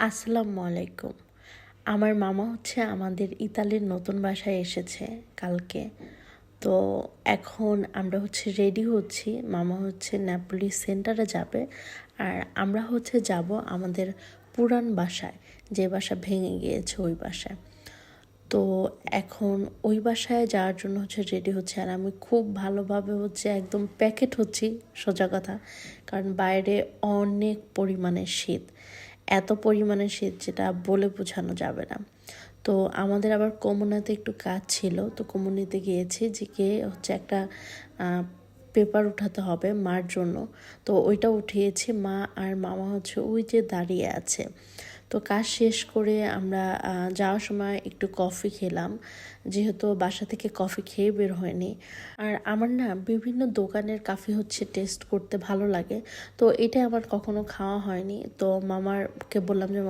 আসসালামু আলাইকুম। আমার মামা হচ্ছে আমাদের ইতালির নতুন বাসায় এসেছে কালকে। তো এখন আমরা হচ্ছে রেডি হচ্ছি। মামা হচ্ছে নেপোলি সেন্টারে যাবে। আর আমরা হচ্ছে যাব আমাদের পুরান বাসায়, যে বাসা ভেঙে গিয়েছে ওই বাসায়। তো এখন ওই বাসায় যাওয়ার জন্য হচ্ছে রেডি হচ্ছে, আর আমি খুব ভালোভাবে হচ্ছে একদম প্যাকেট হচ্ছি, সোজা কথা। কারণ বাইরে অনেক পরিমাণে শীত, এত পরিমাণে শীত যেটা বলে বোঝানো যাবে না। তো আমাদের আবার কমুনাতে একটু কাজ ছিল, তো কমুনিতে গিয়েছি যে গিয়ে হচ্ছে একটা পেপার উঠাতে হবে মার জন্য। তো ওইটা উঠিয়েছি, মা আর মামা হচ্ছে ওই যে দাঁড়িয়ে আছে। তো কাজ শেষ করে আমরা যাওয়ার সময় একটু কফি খেলাম, যেহেতু বাসা থেকে কফি খেয়ে বের হয়নি। আর আমার না বিভিন্ন দোকানের কফি হচ্ছে টেস্ট করতে ভালো লাগে, তো এটা আমার কখনো খাওয়া হয়নি। তো মামারকে বললাম যে